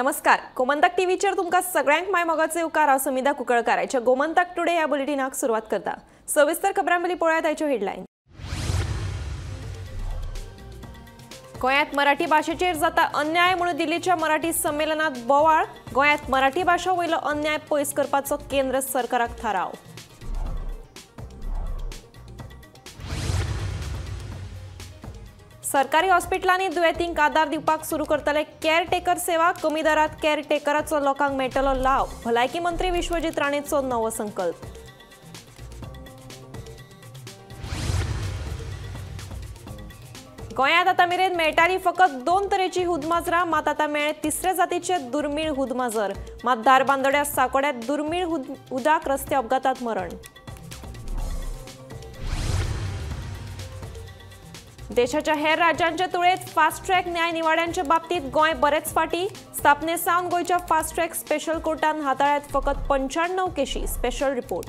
नमस्कार. गोमंतक टीव्हीचेर तुमकां सगळ्यांक माय मोगाचे उपकार. हांव समिधा कुंकळकाराच्या गोमंतक टुडे ह्या बुलेटिनाक सुरवात करता. सविस्तर खबरांमदी पळोवया आयच्यो हेडलायन. गोंयांत मराठी भाशेचेर जाता अन्याय म्हणून दिल्लीच्या मराठी संमेलनात बोवाळ. गोंयांत मराठी भाशा वयलो अन्याय पयस करपाचो केंद्र सरकाराक थाराव. सरकारी हॉस्पिटलांनी दुयेंतींक आदार दिवपाक सुरू करतले केअर टेकर सेवा. कमी दरात केअर टेकराचो लोकांक मेळटलो लाव. भलायकी मंत्री विश्वजीत राणेचो नवो संकल्प. गोंयांत आतां मेरेन मेळटाली फकत 2 तरेची हुदमाजरां. मात आतां मेळ्ळे 3रे जातीचे दुर्मीळ हुदमाजर. मात धारबांदोड्या सांकोड्यात दुर्मीळ हुदाक रस्ते अपघातात मरण. देशाच्या हेर राज्यांच्या तुळेत फास्ट ट्रॅक न्याय निवाड्यांच्या बाबतीत गोंय बरेच फाटी. स्थापने सावन गोंयच्या फास्ट ट्रॅक स्पेशल कोर्टान हाताळ्यात फकत 95 केशी. Special report.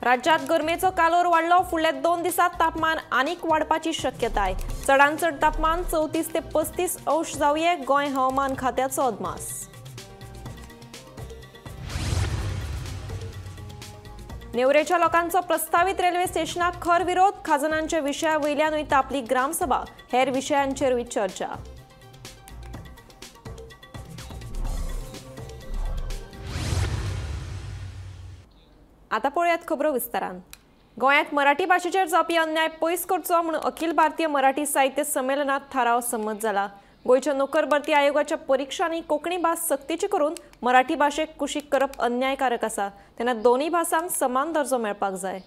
राज्यात गरमेचो कालोर वाडलो. फुडल्या 2 दिसांत तापमान आनीक वाडपाची शक्यताय. चडांत चड तापमान 34 ते 35 अंश जावये. गोंय हवामान खात्याचो अदमास. नेवरेच्या लोकांचो प्रस्तावित रेल्वे स्टेशनाक खर विरोध. खाजनांच्या विशया वयल्यानूय तापली ग्रामसभा. हेर विशयांचेरूय चर्चा. आता पळयात खबरो विस्तारान. गोंयांत मराठी भाशेचेर जावपी अन्याय पयस करचो म्हणून अखिल भारतीय मराठी साहित्य संमेलनात थाराव संमत जाला. गोंयच्या नोकर भरती आयोगाच्या परीक्षांनी कोंकणी भास सक्तीची करून मराठी भाशेक कुशीक करप अन्यायकारक आसा. तेन्ना दोन्ही भासांक समान दर्जो मेळपाक जाय.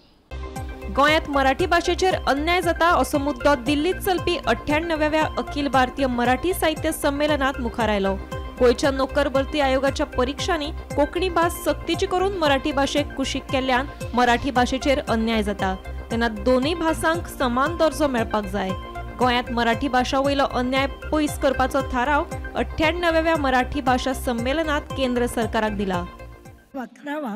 गोंयांत मराठी भाशेचेर अन्याय जाता असो मुद्दो दिल्लीत चलपी 98व्या अखिल भारतीय मराठी साहित्य संमेलनात मुखार आयलो. गोंयच्या नोकर भरती आयोगाच्या परीक्षांनी कोंकणी भास सक्तीची करून मराठी भाशेक कुशीक केल्ल्यान मराठी भाशेचेर अन्याय जाता. तेन्ना दोन्ही भासांक समान दर्जो मेळपाक जाय. गोंयांत मराठी भाशा वयलो अन्याय पयस करपाचो थाराव 98व्या मराठी भाषा संमेलनात केंद्र सरकाराक दिला. 11वा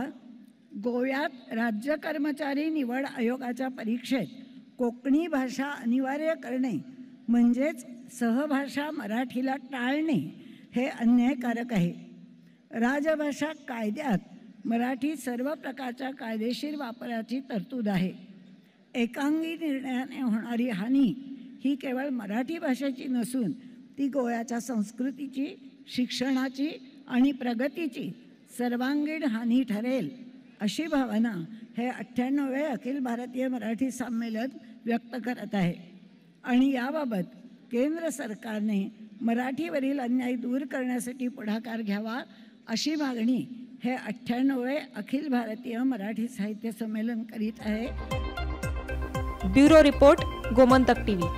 गोव्यात राज्य कर्मचारी निवड आयोगाच्या परीक्षेत कोकणी भाषा अनिवार्य करणे म्हणजेच सहभाषा मराठीला टाळणे हे अन्यायकारक आहे. राजभाषा कायद्यात मराठी सर्व प्रकारच्या कायदेशीर वापराची तरतूद आहे. एकांगी निर्णयाने होणारी हानी ही केवळ मराठी भाषेची नसून ती गोव्याच्या संस्कृतीची, शिक्षणाची आणि प्रगतीची सर्वांगीण हानी ठरेल अशी भावना हे 98वे अखिल भारतीय मराठी संमेलन व्यक्त करत आहे. आणि याबाबत केंद्र सरकारने मराठीवरील अन्याय दूर करण्यासाठी पुढाकार घ्यावा अशी मागणी हे 98वे अखिल भारतीय मराठी साहित्य संमेलन करीत आहे. Bureau report, Gomantak TV.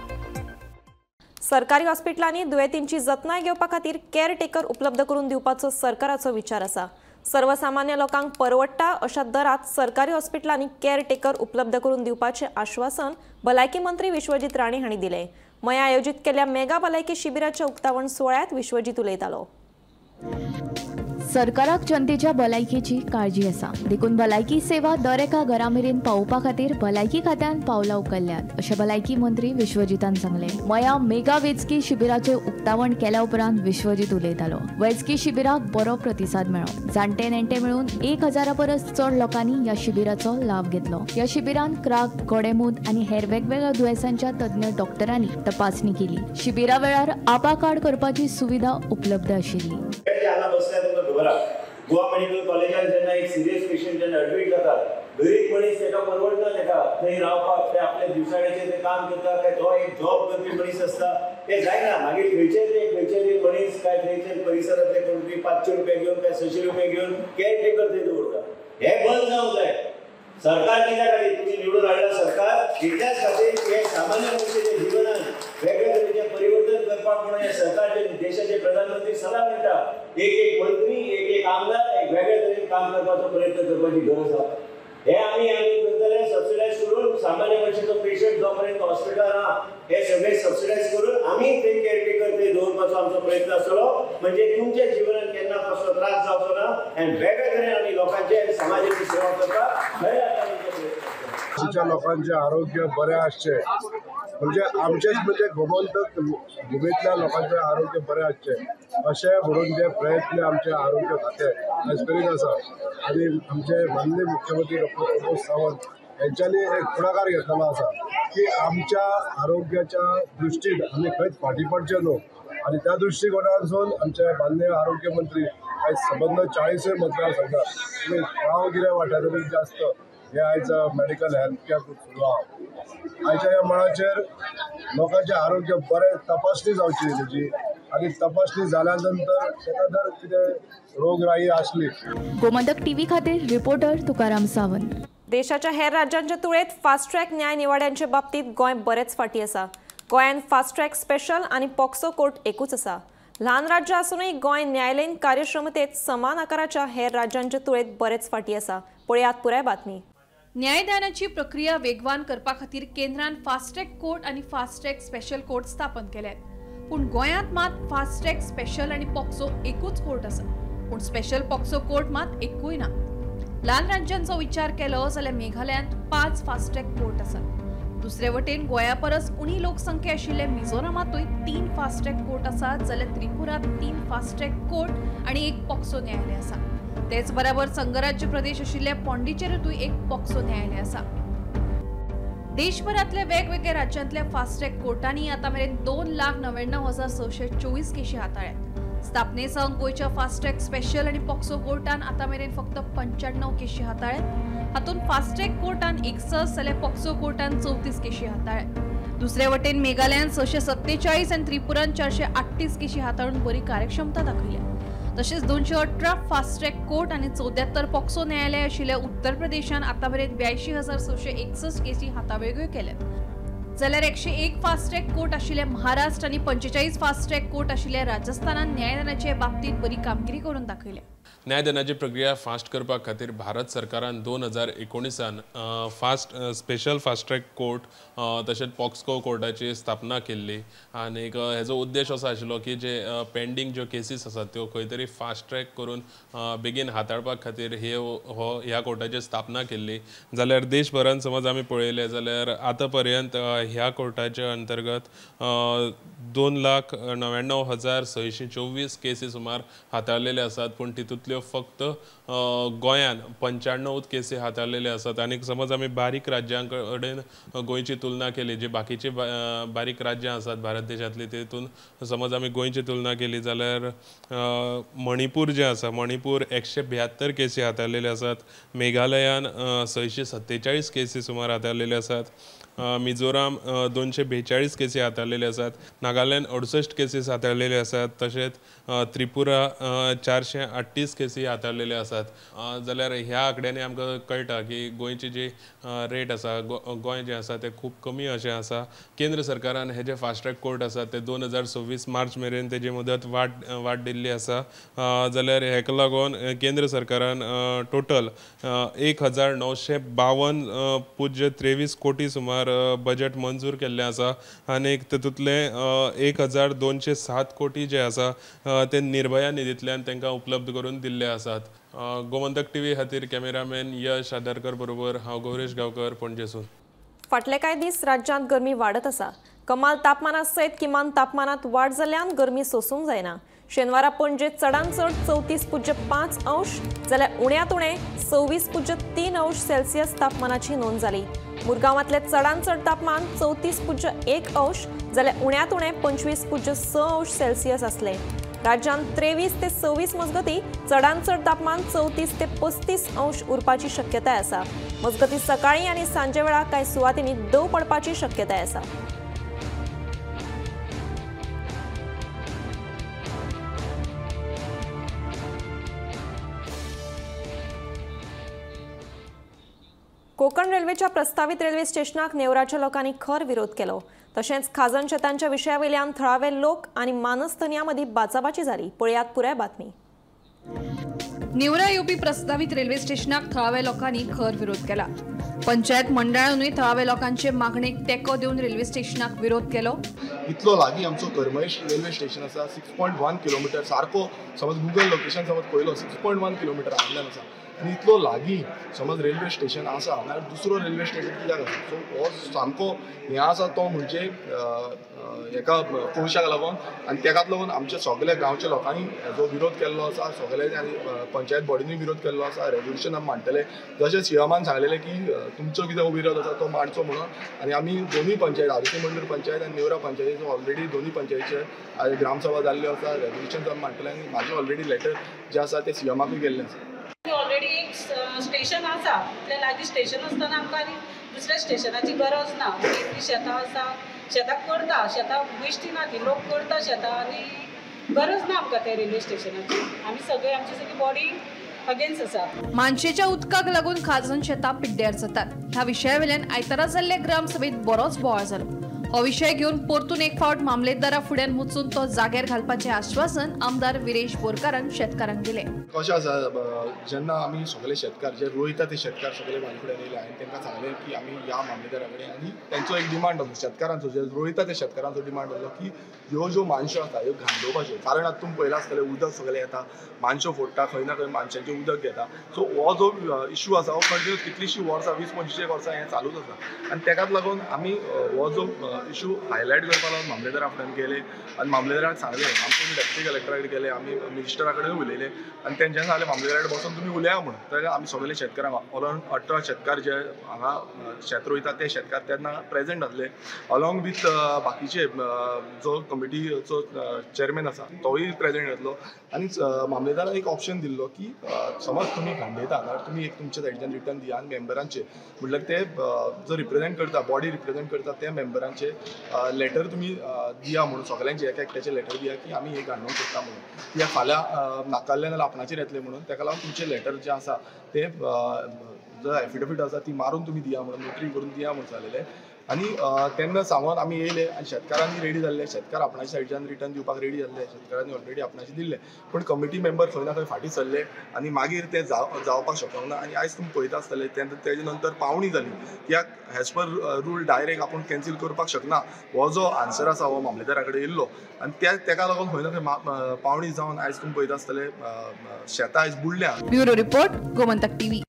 सरकारी हॉस्पिटलांनी दुयेंतींची जतनाय घेवपा खातीर केअर टेकर उपलब्ध करून दिवपाचो सरकाराचो विचार आसा. सर्वसामान्य लोकांक परवडटा अशा दरात सरकारी हॉस्पिटलांनी केअर टेकर उपलब्ध करून दिवपाचे आश्वासन भलायकी मंत्री विश्वजीत राणे हांणी दिले. मया आयोजित केल्ल्या मेगा भलायकी शिबिराच्या उक्तावण सुवाळ्यात विश्वजीत उलयतालो. सरकाराक जनतेच्या भलायकेची काळजी आसा. देखून भलायकी सेवा दर एका घरामेरेन पावोवपा खातीर भलायकी खात्यान पावलां उखल्ल्यात अशें भलायकी मंत्री विश्वजीतान सांगलें. मया मेगा वेंचकी शिबिराचें उक्तावण केल्या उपरांत विश्वजीत उलयतालो. वेंचकी शिबिराक बरो प्रतिसाद मेळ्ळो. जाणटे नेणटे मेळून 1000 परस चड लोकांनी ह्या शिबिराचो लाभ घेतलो. ह्या शिबिरांत क्राक, गोडेमूत आनी हेर वेगवेगळ्या दुयेंसांच्या तज्ञ डॉक्टरांनी तपासणी केली. शिबिरा वेळार आभा कार्ड करपाची सुविधा उपलब्ध आशिल्ली. गोवा मेडिकल कॉलेजात जेन्ना एक सिरियस पेशंट जेन्ना एडमिट जाता, गरीब मनीस तेका परवडना, तेका थंय रावपाक, ते आपल्या दिवसाळ्याचें ते काम करता, काय तो एक जॉब करपी मनीस आसता, ते जायना. मागीर खंयचेच एक मनीस काय थंयचे परिसरांतले कोण 500 रुपया घेवन काय 600 रुपया घेवन केअर टेकर थंय दवरता. हे बंद जावंक जाय. सरकार कित्या खातीर तुमी निवडून हाडला सरकार कित्याच खातीर हे सामान्य मनशाच्या जिवनात वेगळ्या तरेचें परिवर्तन करपाक म्हणून हे सरकारचे देशाचे प्रधानमंत्री सदां म्हणटा एक मंत्री एक आमदार एक वेगळ्या तरेन काम करपाचो प्रयत्न करपाची गरज आसा. हे आमी करतले सबसिडायज करून सामान्य मनशाचो पेशंट जो पर्यंत हॉस्पिटलान आहा हे सगळे सबसिडायज करून आमी थंय केअर टेकर थंय दवरपाचो आमचो प्रयत्न आसतलो. म्हणजे तुमच्या जिवनात केन्ना कसलो त्रास जावचो ना आनी वेगळ्या तरेन आमी लोकांचे समाजाची सेवा करपाक लोकांचे आरोग्य बरे आसचे म्हणजे आमचेच म्हणजे गोमंतक भुमीतल्या लोकांचें आरोग्य बरें आसचें अशें म्हणून जे प्रयत्न आमचे आरोग्य खातें आयज करीत आसा आनी आमचे माननीय मुख्यमंत्री डॉक्टर प्रमोद सावंत यांच्यानी एक पुढाकार घेतलेलो आसा की आमच्या आरोग्याच्या दृश्टीन आमी खंयच फाटीं पडचे न्हू आणि त्या दृष्टिकोनातून आमचे माननीय आरोग्य मंत्री आयज संबंद 40 मतदारसंघात गांवगिऱ्या वाठारांनी जास्त हे आयज मेडिकल हेल्थ कॅम्प सुरू आहा. आयच्या ह्या मळाचेर लोकांचें आरोग्य बरें तपासणी जावची तेजी आनी तपासणी जाल्या नंतर ताका जर कितें रोगराई आसली. गोमंतक टीव्ही खातीर रिपोर्टर तुकाराम सावंत. देशाच्या हेर राज्यांच्या तुळेंत फास्ट ट्रॅक न्याय निवाड्यांच्या बाबतींत गोंय बरेच फाटीं आसा. गोंयांत फास्ट ट्रॅक स्पेशल आनी पॉक्सो कोर्ट एकूच आसा. ल्हान राज्य आसूनय गोंय न्यायालयीन कार्यक्षमतेत समान आकाराच्या हेर राज्यांच्या तुळेंत बरेच फाटीं आसा. पळयात पुराय बातमी. न्यायदानाची प्रक्रिया वेगवान करपा खातीर केंद्रान फास्ट ट्रॅक कोर्ट आनी फास्ट ट्रॅक स्पेशल कोर्ट स्थापन केल्यात. पूण गोंयांत मात फास्ट ट्रॅक स्पेशल आनी पॉक्सो एकूच कोर्ट आसा. पूण स्पेशल पॉक्सो कोर्ट मात एकूय ना. ल्हान राज्यांचो विचार केलो जाल्यार मेघालयांत 5 फास्ट ट्रॅक कोर्ट आसात. दुसरे वटेन गोंया परस उणी लोकसंख्या आशिल्ले मिझोरामातूय 3 फास्ट ट्रॅक कोर्ट आसात जाल्यार त्रिपुरात 3 फास्ट ट्रॅक कोर्ट आनी 1 पॉक्सो न्यायालय आसा. तेच बरोबर संघराज्य प्रदेश आशिल्ले पॉंडिचेरीतूय 1 पॉक्सो न्यायालय आसा. देशभरातल्या वेगवेगळ्या राज्यांतल्या फास्ट ट्रॅक कोर्टांनी आतां मेरेन 2,99,624 केशी हाताळ्यात. स्थापनेसावन गोंयच्या फास्ट ट्रॅक स्पेशल आनी पॉक्सो कोर्टान आतां मेरेन फक्त 95 केशी हाताळ्यात. हातूंत फास्ट ट्रॅक कोर्टान 61 जाल्यार पॉक्सो कोर्टान 34 केशी हाताळ्यात. दुसरे वटेन मेघालयान 647 आनी त्रिपुरान 438 केशी हाताळून बरी कार्यक्षमता दाखयल्या. तशेंच 218 फास्ट ट्रॅक कोर्ट आनी 74 पॉक्सो न्यायालय आशिल्ल्या उत्तर प्रदेशान आतां मेरेन 82,661 केसी हातावेगळ्यो केल्यात. जाल्यार 101 फास्ट ट्रॅक कोर्ट आशिल्ले महाराष्ट्र आनी 45 फास्ट ट्रॅक कोर्ट आशिल्ल्या राजस्थानान न्यायदानाचे बाबतींत बरी कामगिरी करून दाखयल्या. न्यायदानाची प्रक्रिया फास्ट करपा खातीर भारत सरकारान 2019 स्पेशल फास्ट ट्रॅक कोर्ट तशेंच पॉक्सो कोर्टाची स्थापना केल्ली. आनी हेजो उद्देश असो आशिल्लो की जे पेंडींग ज्यो केसीस आसात त्यो खंय तरी फास्ट ट्रॅक करून बेगीन हाताळपा खातीर ह्या कोर्टाची स्थापना केल्ली. जाल्यार देशभरान समज आमी पळयलें जाल्यार आतां पर्यंत ह्या कोर्टाच्या अंतर्गत 2,99,624 केसी सुमार हाताळलेले आसात. पूण तितूंतल्यो फक्त गोंयान 95 केसी हाताळलेले आसात. आनी समज आमी बारीक राज्यां कडेन गोंयची तुलना केली, जी बाकीची बारीक राज्यां आसात भारत देशांतली, तेतून समज आमी गोंयची तुलना केली जाल्यार मणिपूर जे आसा, मणिपूर 172 केसी हाताळलेले आसात. मेघालयान 647 केसी सुमार हाताळलेले आसात. मिझोराम 242 केसी हाताळलेले आसात. नागालँड 68 केसीस हाताळलेले आसात. तशेंच त्रिपुरा 438 केसी हाताळलेले आसात. जाल्यार ह्या आंकड्यांनी आमकां कळटा की गोंयची जी रेट आसा, गोंय जें आसा तें खूब कमी अशें आसा. केंद्र सरकारान हे जे फास्ट ट्रॅक कोर्ट आसा ते 2026 मार्च मेरेन तेजी मुदत वाड दिल्ली आसा. जाल्यार हेका लागून केंद्र सरकारान टोटल 1,952.23 कोटी सुमार बजेट मंजूर केल्लें आसा. आनी तितूंतले 1,207 कोटी जे आसा ते निर्भया निधींतल्यान तांकां उपलब्ध करून दिल्ले आसात. गोमंतक टीव्ही खातीर कॅमेरामॅन यश आदारकर बरोबर हांव गौरेश गांवकर, पणजेसून. फाटले कांय दीस राज्यांत गरमी वाडत आसा. कमाल तापमाना सयत किमान तापमानात वाड जाल्ल्यान गरमी सोसूंक जायना. शेनवारा पणजेत चडांत चड 34.5 अंश जाल्यार उण्यात उणें 26.3 अंश सेल्सियस तापमानाची नोंद जाली. मुरगांवांतले चडांत चड तापमान 34.1 अंश जाल्यार उण्यात उणें 25.6 अंश सेल्सियस आसलें. राज्यांत 23 ते 26 मजगती चडांत चड तापमान 34 ते 35 अंश उरपाची शक्यताय आसा. मजगती सकाळीं आनी सांजे वेळा कांय सुवातींनी दव पडपाची शक्यताय आसा. कोकण रेल्वेच्या प्रस्तावित रेल्वे स्टेशनाक नेवराच्या लोकांनी खर विरोध केलो. तशेंच खाजण शेतांच्या विशयावयल्यान थळावे लोक आनी मानस्तनियां मदीं बाचाबाची जाली. पळयात पुराय बातमी. नेवरा येवपी प्रस्तावित रेल्वे स्टेशनाक थळाव्या लोकांनी खर विरोध केला. पंचायत मंडळानूय थळाव्या लोकांचे मागणेक तेंको दिवन रेल्वे स्टेशनाक विरोध केलो. इतलो लागीं आमचो करमळेश रेल्वे स्टेशन आसा. 6.1 किलोमिटर सारको समज गुगल लोकेशन समज पळयलो 6.1 किलोमिटर आयल्यान आसा. आनी इतलो लागीं समज रेल्वे स्टेशन आसा जाल्यार दुसरो रेल्वे स्टेशन कित्याक आसा. सो हो सामको हें आसा तो म्हणजे हेका कोळशाक लागून आनी तेकाच लागून आमच्या सगळ्या गांवच्या लोकांनी जो विरोध केल्लो आसा, सगळे आनी पंचायत बॉडीनी विरोध केल्लो आसा. रेजोल्युशन आमी मांडटले जशें सीएमान सांगलेलें की तुमचो कितें विरोध आसा तो मांडचो म्हणून. आनी आमी दोनूय पंचायत आदित्य मंडळ पंचायत आनी नेवरा पंचायतीचो ऑलरेडी दोनूय पंचायतीचे ग्रामसभा जाल्ल्यो आसा. रेजोल्युशन आमी मांडटले आनी म्हाजें ऑलरेडी लेटर जें आसा तें सीएमाकूय गेल्लें आसा. ऑलरेडी एक स्टेशन आसा, इतलें लागीं स्टेशन आसतना आमकां आनी दुसऱ्या स्टेशनाची गरज ना. शेतां आसा, शेतां करता, शेतां बेश्टी ना ती, लोक करता शेतां आनी गरज ना आमकां त्या रेल्वे स्टेशनाची. आमी सगळे आमची सगळी बॉडी अगेन्स्ट आसा. मानशेच्या उदकाक लागून खाजन शेतां पिड्ड्यार जातात. ह्या विशया वयल्यान आयतारा जाल्ले ग्रामसभेत बरोच बोवाळ जालो. हो विशय घेवन परतून एक फावट मामलेदारा फुड्यान वचून तो जाग्यार घालपाचें आश्वासन आमदार विरेश बोरकारान शेतकारांक दिलें. कशें आसा, जेन्ना आमी सगळे शेतकार जे रोयता ते शेतकार सगळे म्हाजे फुड्यान येयले, हांवें तांकां सांगलें की आमी ह्या मामलेदारा कडेन आनी तेंचो एक डिमांड आसलो शेतकारांचो, जे रोयता त्या शेतकारांचो डिमांड आसलो की ह्यो ज्यो मानश्यो आसा ह्यो घांडोवपाच्यो. कारण आतां तुमी पळयलां आसतलें उदक सगळें येता, मानश्यो फोडटा, खंय ना खंय मानशांचें उदक घेता. सो हो जो इश्यू आसा हो कंटिन्यूस कितलींशीं वर्सां 20-25 वर्सां हें चालूच आसा. आनी तेकाच लागून आमी हो जो इश्यू हायलायट करपा लागून मामलेदारा फुड्यान गेले आनी मामलेदाराक सांगलें. आमचे डेप्युटी कलेक्टरा कडेन गेले, आमी मिनिस्टरा कडेन उलयले आनी तेंच्यांनी सांगलें मामलेदारा कडेन बसून तुमी उलया म्हणून. तर आमी सगळे शेतकारांक अरावंड 18 शेतकार जे हांगा शेत रोयता ते शेतकार तेन्ना प्रेजेंट आसले, अलॉंग वीथ बाकीचे जो कमिटीचो चेअरमॅन आसा तोय प्रेजेंट आसलो. आनी मामलेदारान एक ऑप्शन दिल्लो की समज तुमी घांडयता जाल्यार तुमी एक तुमच्या सायडीच्यान रिटर्न दिया आनी मेंबरांचे म्हटल्यार ते जो रिप्रेजेंट करता, बॉडी रिप्रेजेंट करता त्या मेंबरांचे लेटर तुमी दिया म्हणून, सगळ्यांचे एक एकट्याचे लेटर दिया की आमी हे घालूंक सोदता म्हणून. कित्याक फाल्यां नाकारलें जाल्यार आपणाचेर येतलें म्हणून. ताका लागून तुमचें लेटर जें आसा तें जो एफिडेवीट आसा ती मारून तुमी दिया म्हणून, नोटरी करून दिया म्हणून सांगलेलें. आनी तेन्ना सांगून आमी येयले आनी शेतकारांनी रेडी जाल्ले, शेतकार आपणाच्या सायडीच्यान रिटर्न दिवपाक रेडी जाल्ले, शेतकारांनी ऑलरेडी आपणाचें दिल्लें. पूण कमिटी मेंबर खंय ना खंय फाटीं सरले आनी मागीर ते जावपाक शकूंक ना. आनी आयज तुमी पळयता आसतले तेजे नंतर पावणी जाली. कित्याक एज पर रूल डायरेक्ट आपूण कॅन्सील करपाक शकना हो जो आन्सर आसा हो मामलेदारा कडेन येयल्लो. आनी तेका लागून खंय ना खंय पावणी जावन आयज तुमी पळयता आसतले शेतां आयज बुडल्या. Bureau report, Gomantak TV.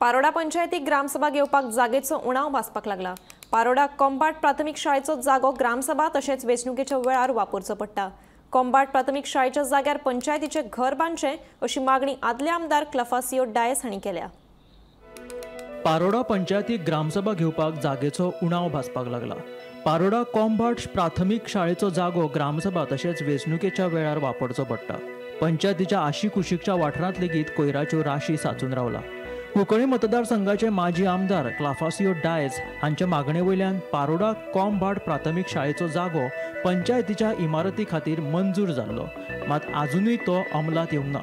Paroda पंचायतीक ग्रामसभा घेवपाक जागेचो उणाव भासपाक लागला. पारोडा कोंबाट प्राथमीक शाळेचो जागो ग्रामसभा तशेंच वेंचणुकेच्या वेळार वापरचो पडटा. कोंबाट प्राथमीक शाळेच्या जाग्यार पंचायतीचे घर बांदचें अशी मागणी आदले आमदार क्लाफासियो डायस हांणी केल्या. पारोडा पंचायतीक ग्रामसभा घेवपाक जागेचो उणाव भासपाक लागला. पारोडा कोंबाट प्राथमीक शाळेचो जागो ग्रामसभा तशेंच वेंचणुकेच्या वेळार वापरचो पडटा. पंचायतीच्या आशी कुशीकच्या वाठारांत लेगीत कोयराच्यो राशी साचून रावला. कोंकणी मतदारसंघाचे माजी आमदार क्लाफासियो डायस हांच्या मागणे वयल्यान पारोडा कोंबाट प्राथमीक शाळेचो जागो पंचायतीच्या इमारती खातीर मंजूर जाल्लो, मात आजुनूय तो अमलात येवंक ना.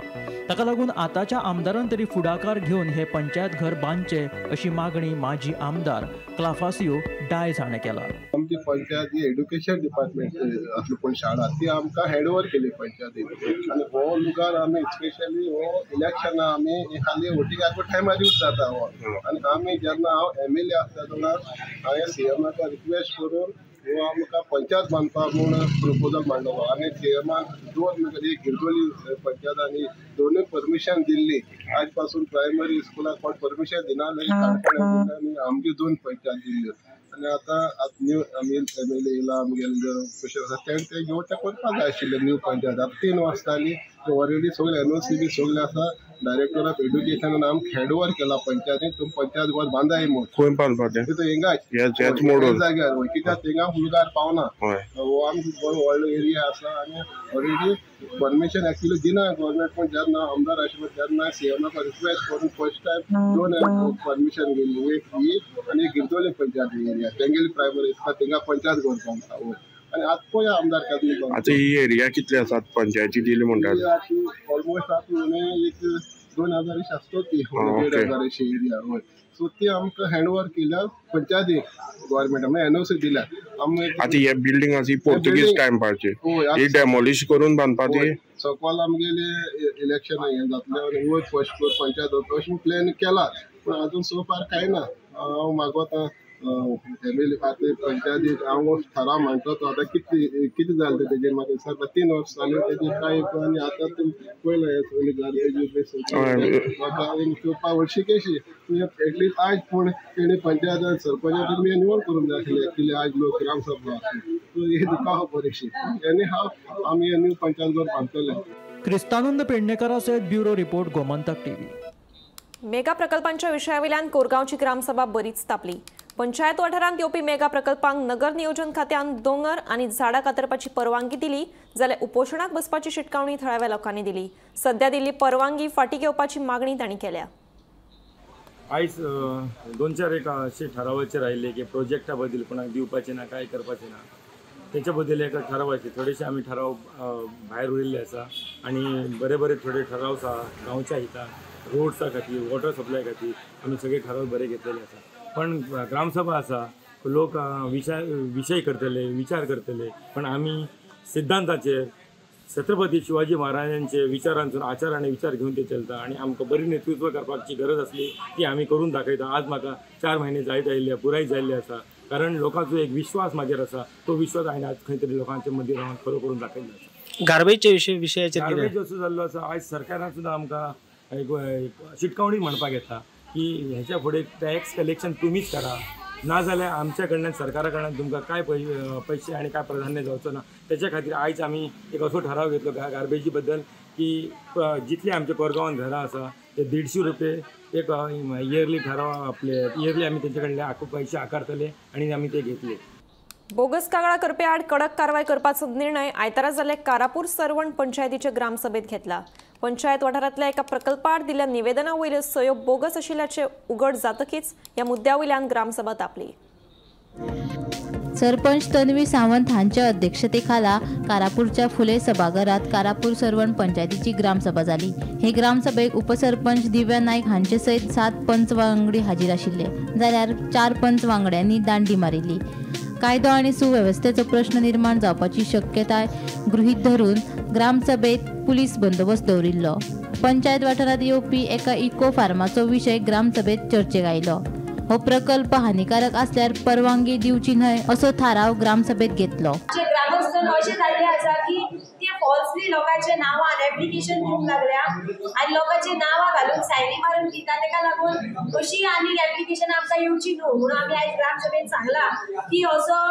ताका लागून आतांच्या आमदारान तरी फुडाकार घेवन हे पंचायत घर बांदचे अशी मागणी माजी आमदार क्लाफासियो डायस हाणें केला. आमची पंचायत एड्युकेशन डिपार्टमेंट आसली पण शाळा ती आमकां हँडओवर केली पंचायतीन. आनी हो लुगार आमी स्पेशली हो इलेक्शना आमी खाली वोटिंगाक टायमार यूज जाता हो. आनी आमी जेन्ना हांव MLA आसता तेन्ना हांवें CMाक रिक्वेस्ट करून हो आमकां पंचायत बांदपाक म्हूण प्रपोजल मांडलो. आनी CMान 2 एक गिरदोली पंचायत आनी दोनूय परमिशन दिल्ली. आज पासून प्रायमरी स्कुलाक कोण परमिशन दिना आनी आमची 2 पंचायत दिल्ल्यो. आनी आतां न्यू MLA येयला आमगेले कशें आसा ते घेवन ते करपाक जाय आशिल्ले न्यू पंचायत. आतां 3 वाजताली ऑलरेडी सगळे NOC बी सगळे आसा. डायरेक्टर ऑफ एड्युकेशन आमकां हँडओवर केला पंचायतीन. तुमी पंचायत घर बांदाय म्हूण. खंय बांदपाचें तितून हिंगाच जाग्यार कित्याक थिंगा उलगार पावना. हो आमचो बरो व्हडलो एरिया आसा आनी ऑलरेडी परमिशन एक्चुअली दिना गव्हर्मेंट. पण जेन्ना आमदार आशिल्लो तेन्ना CMाक रिक्वेस्ट करून फर्स्ट टायम 2 परमिशन गेल्ली. एक ही आनी एक Girdoli panchayat area तेंगेली primary school थिंगा पंचायत घर बांदता. आनी आतां पळया आमदार केन्ना बांदता. आतां ही एरिया कितली आसात पंचायती दिली म्हणटात? ऑलमोस्ट आतां एक 2000 आसतो ती 1500 अशी एरिया. हय सो ती आमकां हँडओवर केल्या पंचायती गव्हर्मेंटान NOC दिल्या. आतां हे बिल्डींग आसा पोर्तुगीज टायमाची ही डेमोलिश करून बांदपाची. सकयल आमगेले इलेक्शन हें जातलें आनी वयर फर्स्ट फ्लोर पंचायत अशें प्लॅन केला. पूण अजून सो फार कांय ना. हांव म्हाका आतां फॅमिली आतां पंचायती हांव थाराव म्हणटा तो आतां कितें जालें तेजेर म्हाका दिसता 3 वर्स जालीं तेजेर कांय आनी आतां पयलें हें सगळी गार्बेज चोवपाक व्हडशी केशी एटलीस्ट आयज पूण तेणी पंचायत सरपंचाक तुमी निवड करूंक जाय आसलें कितें आयज लोक ग्रामसभा सो ही दुखाव परीक्षी एनी हांव आमी हे न्यू पंचायत घर बांदतले. क्रिस्तानंद पेडणेकरा सयत bureau report Gomantak TV. Mega प्रकल्पांच्या विशयावेल्यान कोरगांवची ग्रामसभा बरीच तापली. पंचायत वाठारांत येवपी मेगा प्रकल्पांक नगर नियोजन खात्यान दोंगर आनी झाडां कातरपाची परवानगी दिली जाल्यार उपोशणाक बसपाची शिटकावणी थळाव्या लोकांनी दिली. सध्या दिल्ली परवानगी फाटीं घेवपाची मागणी तांणी केल्या. आयज 2-4 एक अशे ठरावाचेर आयिल्ले की प्रोजेक्टा बद्दल कोणाक दिवपाचें ना काय करपाचें ना तेच्या बद्दल एक ठरावाचे थोडेशे आमी ठराव भायर उरिल्ले आसा आनी बरे थोडे ठराव आसा गांवच्या हितान रोड्सा खातीर वॉटर सप्लाय खातीर आमी सगळे ठराव बरे घेतलेले आसा. पण ग्रामसभा आसा लोक विशय करतले विचार करतले पण आमी सिद्धांताचेर छत्रपती शिवाजी महाराजांचे विचारांसून आचार आनी विचार घेवन ते चलता आनी आमकां बरी नेतृत्व करपाची गरज आसली ती आमी करून दाखयता. आज म्हाका 4 म्हयने जायत आयिल्ले पुराय जाल्ले आसा कारण लोकांचो एक विश्वास म्हाजेर आसा तो विश्वास हांवें आज खंय तरी लोकांच्या मदीं रावन खरो करून दाखयल्लो आसा. गार्बेजच्या विशयाचेर गार्बेज असो जाल्लो आसा आयज सरकारान सुद्दां आमकां एक शिटकावणी म्हणपाक येता की हेच्या फुडें टॅक्स कलेक्शन तुमीच करा नाजाल्यार आमच्या कडल्यान सरकारा कडल्यान तुमकां काय पैसे आनी काय प्राधान्य जावचो ना. तेच्या खातीर आयज आमी एक असो ठराव घेतलो गार्बेजी बद्दल की जितले आमच्या कोरगांवान घरां आसा ते 150 रुपये एक इयरली ठराव आपले इयरली आमी तेंचे कडल्यान पैसे आकारतले आनी आमी ते घेतले. बोगस कागाळा करपे आड कडक कारवाय करपाचो निर्णय आयतारा जाल्ले कारापूर सरवण पंचायतीचे ग्रामसभेत घेतला. पंचायत वाठारांतल्या एका प्रकल्पाआड दिल्ल्या निवेदना वयल्यो सयो बोगस आशिल्ल्याचे उघड जातकीच ह्या मुद्द्या वयल्यान ग्रामसभा तापली. सरपंच तन्वी सावंत हांच्या अध्यक्षतेखाला कारापूरच्या फुले सभाघरात कारापूर सरवण पंचायतीची ग्रामसभा जाली. हे ग्रामसभेक उपसरपंच दिव्या नायक हांचे सयत 7 पंच वांगडी हाजीर आशिल्ले जाल्यार 4 पंच वांगड्यांनी दांडी मारिल्ली. कायदो आनी सुवेवस्थेचो प्रश्न निर्माण जावपाची शक्यताय गृहीत धरून ग्रामसभेत पुलीस बंदोबस्त दवरिल्लो. पंचायत वाठारांत येवपी एका इको फार्माचो विशय ग्रामसभेत चर्चेक आयलो. हो प्रकल्प हानिकारक असल्यार परवानगी दिवची न्हय असो थाराव ग्रामसभेत घेतलो. ग्रामस्थान अशें जाल्लें आसा की ते फॉल्सली लोकांचे नांवान एप्लिकेशन दिवंक लागल्या आनी लोकांचे नांवां घालून सायनी मारून दिता तेका लागून अशी आनी एप्लिकेशन आमकां येवची न्हू म्हणून आमी आयज ग्रामसभेत सांगला की असो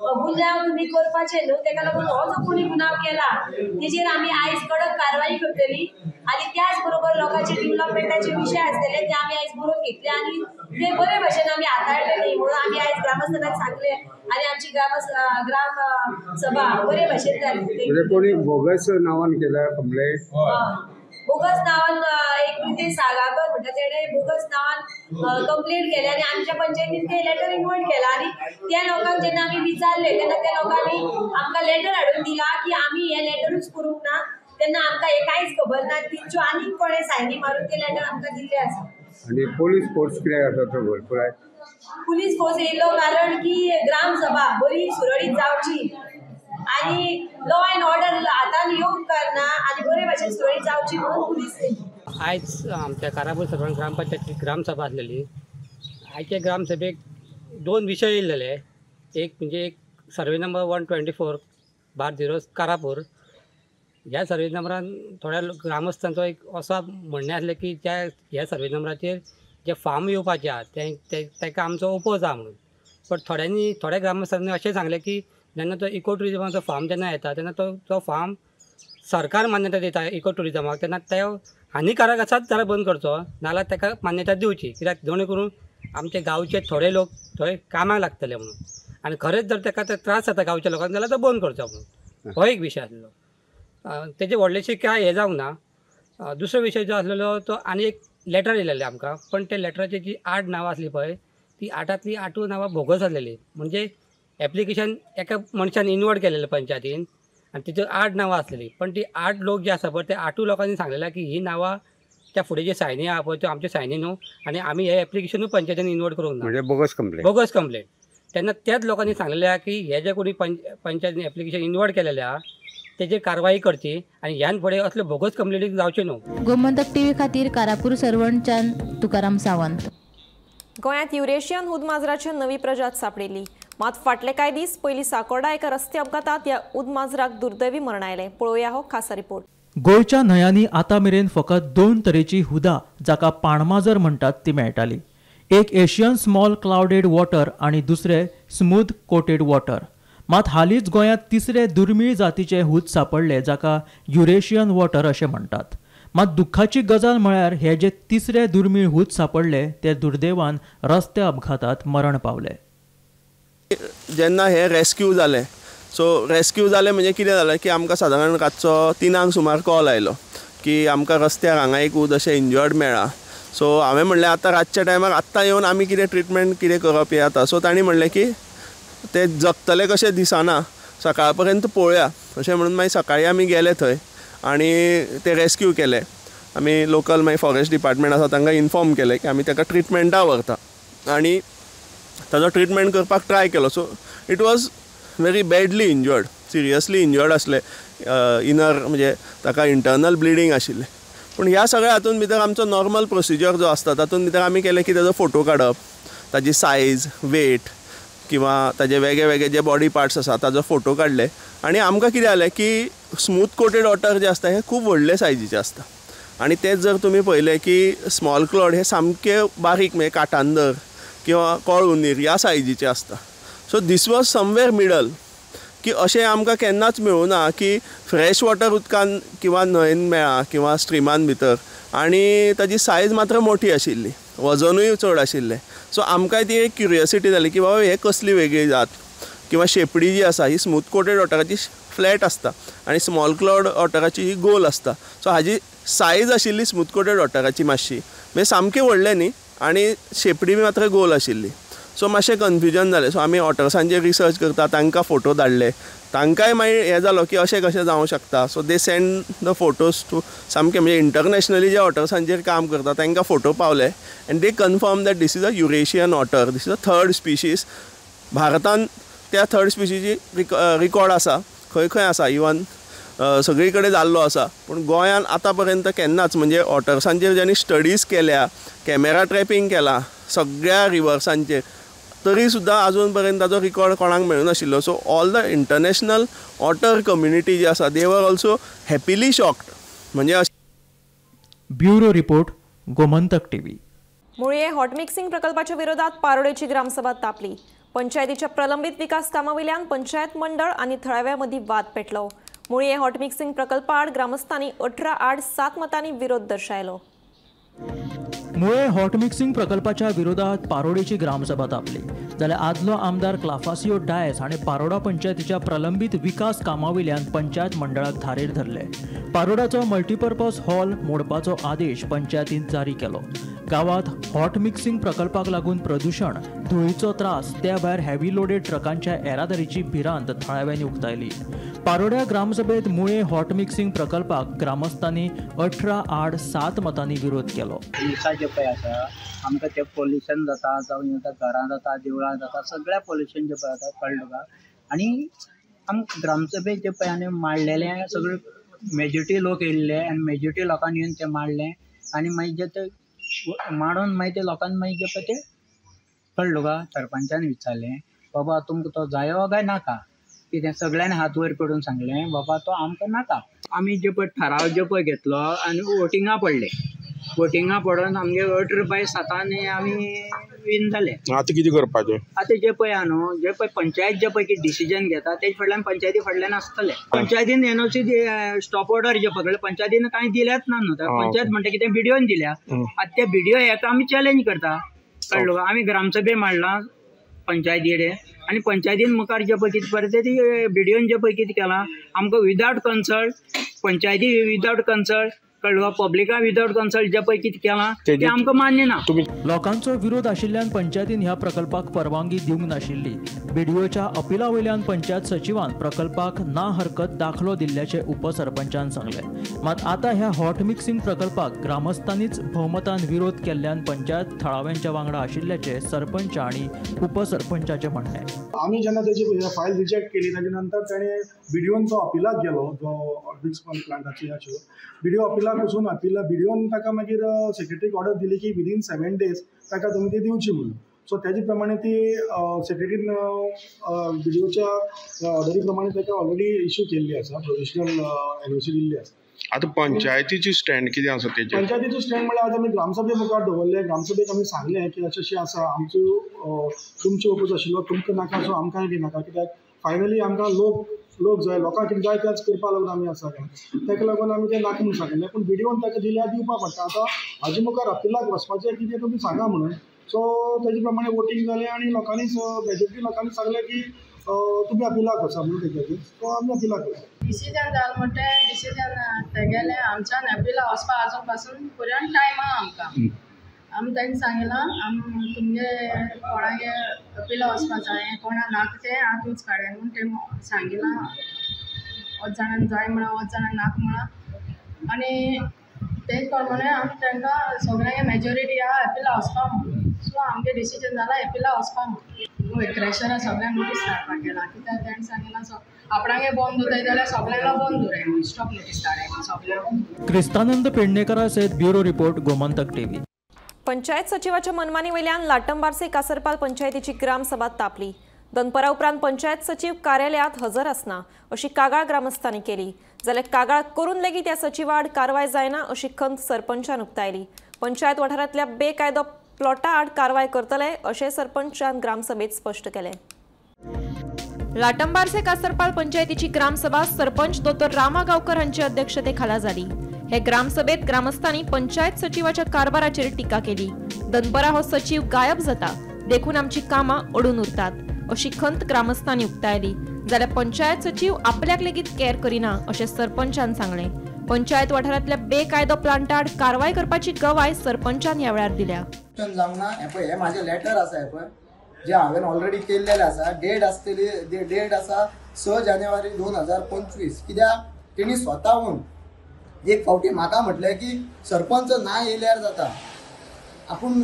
गुन्यांव तुमी करपाचे न्हू तेका लागून हो जो कोणी गुन्यांव केला तेजेर आमी आयज कडक कारवाई करतली आनी त्याच बरोबर लोकांचे डेव्हलपमेंटाचे विशय आसलेले ते आमी आयज बरोवन घेतले आनी ते बरे भशेन आमी हाताळटली म्हणून आमी आयज ग्रामस्थांक सांगले आनी आमची ग्राम सभा बरे भशेन जाली. कोणी बोगस नावान केल्या कंप्लेंट बोगस नावान एक प्रितेश सागाकर म्हणटा तेणे बोगस नावान कंप्लेंट केली आनी आमच्या पंचायतीन ते लेटर इन्वॉल्व केला आनी त्या लोकांक जेन्ना आमी विचारले तेन्ना त्या लोकांनी आमकां लेटर हाडून दिला की आमी हे लेटरूच करूंक ना तेन्ना आमकां हे कांयच खबर ना तिच्यो आनीक कोणे सायनी मारून ते लेटर आमकां दिल्ले आसा. आणि पोलीस फोर्स कित्याक आसा तो भरपूर आहे. पुलीस फोर्स येयलो कारण की ग्रामसभा बरी सुरळीत जावची आनी लॉ अँड ऑर्डर हातान येवंक करना आनी बरे भशेन सुरळीत जावची म्हणून पुलीस येयली. आयज आमच्या कारापूर सरवण ग्रामपंचायतीची ग्रामसभा आसलेली. आयच्या ग्रामसभेक 2 विशय येयलेले. एक म्हणजे एक सर्वे नंबर 124/0 कारापूर. ह्या सर्वे नंबरान थोड्या ग्रामस्थांचो एक असो म्हणणें आसलें की ह्या सर्वे नंबराचेर जे फार्म येवपाचे आहा तेका आमचो ओपोज आहा म्हणून. पण थोड्या ग्रामस्थांनी अशें सांगलें की जेन्ना तो इको टुरिजमाचो फार्म जेन्ना येता तेन्ना तो फार्म सरकार मान्यता दिता इको टुरिजमाक तेन्ना तो हानिकारक आसात जाल्यार बंद करचो नाल्यार ताका मान्यता दिवची कित्याक जेणे करून आमचे गांवचे थोडे लोक थंय कामाक लागतले म्हणून आनी खरेंच जर ताका त्रास जाता गांवच्या लोकांक जाल्यार तो बंद करचो म्हणून हो एक विशय आसलो. तेजे व्हडलेशें कांय हें जावंक ना. दुसरो विशय जो आसलेलो तो आनी एक लेटर येयलेलें आमकां पण त्या लेटराची जी 8 नांवां आसलीं पळय ती 8तली 8 नांवां बोगस आसलेलीं. म्हणजे एप्लिकेशन एका मनशान इन्वॉल्व केलेलें पंचायतीन आनी तिच्यो 8 नांवां आसलेलीं पण ती 8 लोक जे आसा पळय ते 8 लोकांनी सांगलेलें की ही नांवां त्या फुडें जे सायनी आहा पळय त्यो आमच्यो सायनी न्हू आनी आमी हे एप्लिकेशनूय पंचायतीन इन्वॉल्व करूंक ना. म्हणजे बोगस कंप्लेंट तेन्ना त्याच लोकांनी सांगलेलें की हे जे कोणी पंचायतीन एप्लिकेशन इन्वॉल्व केलेलें आहा तेजेर कारवाई करची आनी ह्यान फुडें असले बोगस कंप्लेंटी जावच्यो न्हू. गोमंतक टीव्ही खातीर कारापूर सरवणच्यान तुकाराम सावंत. गोंयांत युरेशियन उदमाजराची नवी प्रजात सापडिल्ली. मात फाटले कांय दीस पयलीं साकोर्डा एका रस्ते अपघातात ह्या उदमाजराक दुर्दैवी मरण आयलें. पळोवया हो खास रिपोर्ट. गोंयच्या न्हंयांनी आतां मेरेन फकत 2 तरेची हुदा जाका पाणमाजर म्हणटात ती मेळटाली. एक एशियन स्मॉल क्लाउडेड वॉटर आनी दुसरे स्मूथ कोटेड वॉटर. मात हालींच गोंयांत तिसरे दुर्मीळ जातीचे हूद सापडले जाका युरेशियन वॉटर अशें म्हणटात. मात दुख्खाची गजाल म्हळ्यार हे जे तिसरे दुर्मीळ हूद सापडले ते दुर्दैवान रस्ते अपघातात मरण पावले. जेन्ना हे रेस्क्यू जालें रेस्क्यू जालें म्हणजे कितें जालें की आमकां सादारण रातचो 3 सुमार कॉल आयलो की आमकां रस्त्यार हांगा एक उद अशें इंजर्ड मेळ्ळा. सो हांवें म्हणलें आतां रातच्या टायमार आत्तां येवन आमी कितें ट्रिटमेंट कितें करप हें जाता. सो तांणी म्हणलें की ते जगतले कशें दिसना, सकाळ पर्यंत पळोवया अशें म्हणून मागीर सकाळीं आमी गेले थंय आनी ते रेस्क्यू केले. आमी लोकल मागीर फॉरेस्ट डिपार्टमेंट आसा तांकां इन्फॉर्म केलें की आमी ताका ट्रिटमेंटा व्हरता आनी ताजो ट्रिटमेंट करपाक ट्राय केलो. So it was very badly injured, seriously injured आसले. इनर म्हणजे ताका इंटर्नल ब्लिडींग आशिल्लें. पूण ह्या सगळ्या हातूंत भितर आमचो नॉर्मल प्रोसिजर जो आसता तातूंत भितर आमी केलें की ताजो फोटो काडप, ताजी सायज, वेट किंवा ताजे वेगळे वेगळे जे बॉडी पार्ट्स आसा ताजो फोटो काडले. आनी आमकां कितें जालें की स्मूथ कोटेड वॉटर जे आसता हे खूब व्हडले सायजीचे आसता आनी तेच जर तुमी पळयलें की स्मॉल क्लॉड हे सामके बारीक म्हणजे काटांदर किंवा कळुनीर ह्या सायजीचे आसता. So this was somewhere middle की अशें आमकां केन्नाच मेळूना की फ्रेश वॉटर उदकान किंवा न्हंयेन मेळ्ळा किंवा स्ट्रिमान भितर आनी ताजी सायज मात्र मोठी आशिल्ली, वजनूय चड आशिल्लें. सो आमकां ती एक क्युरियोसिटी जाली की बाबा हे कसली वेगळी जात किंवा शेपडी जी आसा ही स्मूथ कोटेड वॉटराची फ्लॅट आसता आनी स्मॉल क्लाउड वॉटराची ही गोल आसता. सो हाजी सायज आशिल्ली स्मूथ कोटेड वॉटराची मातशी, म्हणजे सामकें व्हडलें न्ही आनी शेपडी बी मात्र गोल आशिल्ली. सो मातशें कन्फ्युजन जालें. सो आमी वॉटर्सांचेर रिसर्च करता, तांकां फोटो धाडले. तांकांय मागीर हें जालो की अशें कशें जावंक शकता. So they send the photos to सामकें म्हणजे इंटरनॅशनली जे वॉटर्सांचेर काम करता तांकां फोटो पावले and they confirm that this is a Eurasian otter, this is a 3rd species. भारतान त्या 3rd स्पिशीची रिकॉर्ड आसा, खंय खंय आसा, इवन सगळी कडेन जाल्लो आसा. पूण गोंयान आतां पर्यंत केन्नाच म्हणजे वॉटर्सांचेर जेणी स्टडीज केल्या, कॅमेरा ट्रॅपिंग केला सगळ्या रिवर्सांचेर, तरी सुद्दां आजून पर्यंत ताजो रिकॉर्ड कोणाक मेळूनाशिल्लो. So all the international water community जी आसा they were also happily shocked. म्हणजे ब्युरो रिपोर्ट, गोमंतक टीव्ही. मुळये हॉट मिक्सिंग प्रकल्पाच्या विरोधात पारोडेची ग्रामसभा तापली. पंचायतीच्या प्रलंबित विकास कामावयल्यान पंचायत मंडळ आनी थळाव्या मदीं वाद पेटलो. मुळये हॉट मिक्सिंग प्रकल्पा आड ग्रामस्थांनी 18-7 मतांनी विरोध दर्शायलो. मुळे हॉट मिक्सिंग प्रकल्पाच्या विरोधात पारोडेची ग्रामसभा तापली. जाल्यार आदलो आमदार क्लाफासियो डायस हाणें पारोडा पंचायतीच्या प्रलंबित विकास कामावयल्यान पंचायत मंडळाक धारेर धरले. पारोडाचो मल्टीपर्पज हॉल मोडपाचो आदेश पंचायतीन जारी केलो. गांवांत हॉट मिक्सिंग प्रकल्पाक लागून प्रदूषण, धुळीचो त्रास, त्या भायर हेवी लोडेड ट्रकांच्या येरादारीची भिरांत थळाव्यांनी उक्तायली. पारोड्या ग्रामसभेत मुळे हॉट मिक्सिंग प्रकल्पाक ग्रामस्थांनी 18-7 मतांनी विरोध केलो. जे पळय आसा आमकां तें पोल्युशन जाता, जावं घरां जाता, देवळां जाता, सगळ्या पोल्युशन जे पळय आसा कळ्ळें तुका. आनी आमकां ग्रामसभेक जे पळय आनी मांडलेलें सगळें मेजॉरिटी लोक येयल्ले आनी मेजॉरिटी लोकांनी येवन तें मांडलें आनी मागीर जे ते मांडून मागीर ते लोकांनी मागीर जे पळय तें कळ्ळें तुका. सरपंचान विचारलें बाबा तुमकां तो जायो काय नाका, कितें सगळ्यांनी हात वयर करून सांगलें बाबा तो आमकां नाका. आमी जे पळय थाराव जे पळय घेतलो आनी वोटिंगा पडले. वोटिंगा पडून आमगे 18/7 आमी विन जाले. आतां कितें करपाचें? आतां जे पळय आहा न्हू, जे पळय पंचायत जे पळय कितें डिसिजन घेता तेजे फाटल्यान पंचायती फाटल्यान आसतले. पंचायतीन एनओसी स्टॉप ऑर्डर जे पकडले पंचायतीन कांय दिल्याच ना न्हू. पंचायत म्हणटा कितें बिडिओन दिल्या. आतां त्या बिडिओ हेका आमी चॅलेंज करता. कळ्ळें. आमी ग्रामसभे मांडला पंचायती कडेन आनी पंचायतीन मुखार जे पळय कितें पळय ते बिडिओन जे पळय कितें केलां आमकां विदावट कन्सल्ट, पंचायती विदावट कन्सल्ट, कळ्ळें, पब्लिका विदावट कन्सल्ट जे पळय कितें केलां तें आमकां मान्य ना. लोकांचो विरोध आशिल्ल्यान पंचायतीन ह्या प्रकल्पाक परवानगी दिवंक नाशिल्ली. बीडीओच्या अपिला वयल्यान पंचायत सचिवान प्रकल्पाक ना हरकत दाखलो दिल्ल्याचे उपसरपंचान सांगले. मात आतां ह्या हॉट मिक्सिंग प्रकल्पाक ग्रामस्थांनीच भोवमतान विरोध केल्ल्यान पंचायत थळाव्यांच्या वांगडा आशिल्ल्याचे सरपंच आनी उपसरपंचाचे म्हणणे. आम्ही जेन्ना त्याची फायल रिजेक्ट केली त्याच्या नंतर त्याने बिडिओनचो अपिलाक गेलो जो ऑर्बिक्स प्लांटाची आशिल्लो बिडिओ अपिलाक वचून बिडिओन ताका मागीर सेक्रेटरीक ऑर्डर दिली की विदीन 7 days ताका तुमी ती दिवची म्हणून. सो त्याचे प्रमाणे ती सेक्रेटरीन बिडिओच्या ऑर्डरी प्रमाणे ताका ऑलरेडी इश्यू केल्ली आसा प्रोविजनल एनओसी दिल्ली आसा. आता पंचायतीची स्टँड कितें आसा तेजेर? पंचायतीचो स्टँड म्हळ्यार आतां आमी ग्रामसभे मुखार दवरले. ग्रामसभेक आमी सांगलें की अशें आसा आमचो तुमचो ओपूज आशिल्लो तुमकां नाका सो आमकांय बी नाका कित्याक फायनली आमकां लोक जाय लोकांक कितें जाय तेंच करपा लागून आमी आसा ताका लागून आमी तें नाका म्हणून सांगलें. पूण बिडिओन ताका दिल्यार दिवपा पडटा. आतां हाजे मुखार अपिलाक वचपाचें कितें तुमी सांगा म्हणून. सो तेजे प्रमाणे वोटींग जालें आनी लोकांनीच मेजॉरिटी लोकांनी सांगलें की तुमी अपिलाक वचा म्हणून तेजेर. सो आमी अपिलाक वचा. डिसिजन जालें म्हणटा डिसिजन तेगेलें आमच्यान अपिला वचपा आजून पासून पुरान टायम आहा आमकां. आमी तांकां सांगलां तुमगे कोणागे अपिला वचपा जाय कोणा नाका तें हातूच काडे म्हणून तें सांगिलां. 8 जाणांक जाय म्हणा 8 जाणांक नाका म्हणा आनी तेच प्रमाणे आमी तांकां सगळ्यांक मेजॉरिटी आहा एपिला वचपा म्हणून. सो आमगे डिसिजन जाला एपिला वचपा म्हणून. क्रेशरा सगळ्यांक नोटीस धाडपाक गेला कित्याक ताणें सांगिलां आपणागे बंद उरताय जाल्यार सगळ्यांना बंद उरय म्हणून स्टॉप नोटीस धाडाय सगळ्यांक. क्रिस्तानंद पेडणेकरा सयत bureau report Gomantak TV. Panchayat सचिवाच्या मनमानी वयल्यान लाटंबारसे कासरपाल पंचायतीची ग्रामसभा तापली. दनपरा उपरांत पंचायत सचिव कार्यालयात हजर आसना अशी कागाळ ग्रामस्थांनी केली. जाल्यार कागाळ करून लेगीत त्या सचिवा आड कारवाय जायना अशी खंत सरपंचान उक्तायली. पंचायत वाठारांतल्या बेकायदो प्लॉटा आड कारवाय करतले अशें सरपंचान ग्रामसभेत स्पश्ट केलें. लाटंबारसे कासरपाल पंचायतीची ग्रामसभा सरपंच डॉ. रामा गांवकर हांचे अध्यक्षतेखाला जाली. हे ग्रामसभेत ग्रामस्थांनी पंचायत सचिवाच्या कारभाराचेर टिका केली. दनपरा हो सचिव गायब जाता देखून आमची कामां अडून उरतात अशी खंत ग्रामस्थांनी उक्तायली. जाल्यार पंचायत सचिव आपल्याक लेगीत केअर करिना अशें सरपंचान सांगलें. पंचायत वाठारांतल्या बेकायदो प्लांटाड कारवाय करपाची गवाय सरपंचान ह्या वेळार दिल्या. जावना हे माझे लेटर आसा हे पळय जे हांवें ऑलरेडी केल्लेले आसा. डेट आसतली डेट आसा 6 जानेवारी 2025. कित्याक तेणी स्वताहून एक फावटी म्हाका म्हटलें की सरपंच ना येयल्यार जाता आपूण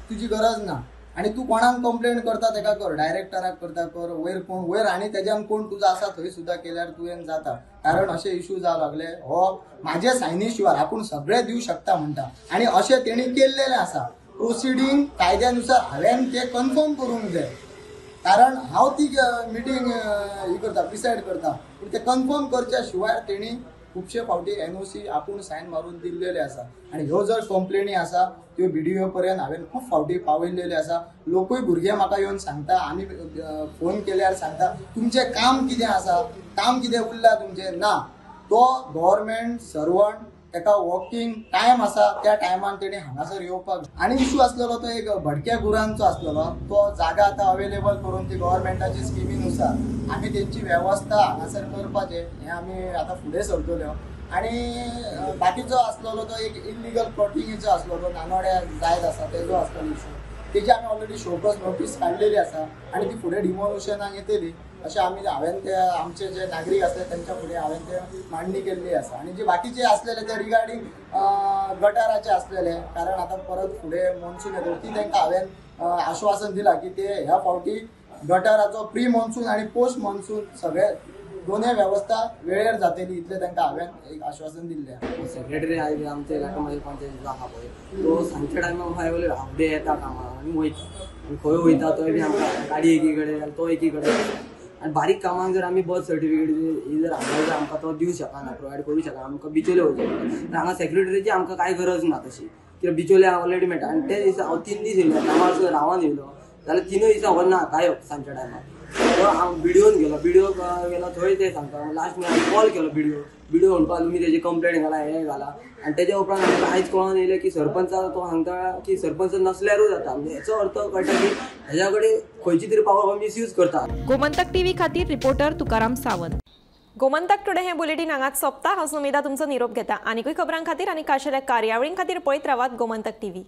तुजी गरज ना आनी तूं कोणाक कंप्लेंट करता तेका कर डायरेक्टराक करता कर वयर कोण वयर आनी तेज्यान कोण तुजो आसा थंय सुद्दां केल्यार तुवें जाता. कारण अशे इश्यू जावं लागले हो म्हाजे सायनी शिवाय आपूण सगळें दिवं शकता म्हणटा आनी अशें तेणी केल्लेलें आसा. प्रोसिडींग कायद्यानुसार हांवें ते कन्फर्म करूंक जाय कारण हांव ती मिटींग ही करता प्रिसायड करता पूण ते कन्फर्म करच्या शिवाय तेणी खुबशे फावटी एनओसी आपूण सायन मारून दिल्लेले आसा आनी ह्यो जर कंप्लेनी आसा त्यो BDO पर्यंत हांवें खूब फावटी पावयल्लेले आसा. लोकूय भुरगे म्हाका येवन सांगता आमी फोन केल्यार सांगता तुमचें काम कितें आसा काम कितें उरला तुमचें ना. तो गव्हर्मेंट सर्वंट तेका वर्किंग टायम आसा त्या टायमान तेणी हांगासर येवपाक आनी इश्यू आसलेलो तो एक भटक्या गुरांचो आसलेलो. तो जागा आतां अवेलेबल करून ती गव्हर्मेंटाची स्किमीनुसार आमी तेंची वेवस्था हांगासर करपाचें हें आमी आतां फुडें सरतल्यो. आनी बाकीचो आसलेलो तो एक इल्लिगल प्लॉटिंगेचो आसलेलो नानोड्या जायत आसा तेजो आसलेलो इश्यू तेजी आमी ऑलरेडी शोकस नोटीस काडलेली आसा आनी ती फुडें डिमोल्युशनाक येतली अशें हांवें ते आमचे जे नागरीक आसले तेंच्या फुडें हांवें ते मांडणी केल्ली आसा. आनी जे बाकीचे आसलेले ते रिगार्डींग गटाराचे आसलेले कारण आतां परत फुडें मॉन्सून येतलो ती तांकां हांवें आश्वासन दिलां की ते ह्या फावटी गटाराचो प्री मॉन्सून आनी पोस्ट मॉन्सून सगळे दोनूय वेवस्था वेळेर जातली इतलें तांकां हांवें एक आश्वासन दिल्लें. सेक्रेटरी आयज आमचे इलाका पंचायतीचो आहा पळय तो सांजच्या टायमार हांवें हाफ डे येता कामाक आनी वयता खंय वयता थंय बी आमकां गाडी एकी कडेन तो एकी कडेन आनी बारीक कामाक जर आमी बर्थ सर्टिफिकेट ही जर हांगा जर आमकां तो दिवंक शकना प्रोवायड करूंक शकना आमकां बिचोले वचूंक हांगा सेक्रेटरीची आमकां कांय गरज ना तशी कित्याक बिचोले ऑलरेडी मेळटा आनी ते दिसा हांव 3 दीस येयलो कामार सुद्दां रावन येयलो जाल्यार 3 दिसा व्हरना गायब सांजच्या टायमार. हांव BDOन गेलो गेलो थंय ते सांगता लास्ट हांवें कॉल केलो BDO म्हणपाक तुमी तेजी कंप्लेंट घाला हें घाला आनी तेज्या उपरांत आमकां आयज कळोन येयलें की सरपंचाक तो सांगता की सरपंच नसल्यारूच जाता म्हणजे हेचो अर्थ कळटा की हेज्या कडेन खंयची तरी पावर मिसयूज करता. गोमंतक टीव्ही खातीर रिपोर्टर तुकाराम सावंत. गोमंतक टुडे हे बुलेटिन हांगाच सोंपता. हांव सुमेधा तुमचो निरोप घेता. आनीकूय खबरां खातीर आनी खाशेल्या कार्यावळीं खातीर पळयत रावात गोमंतक टीव्ही.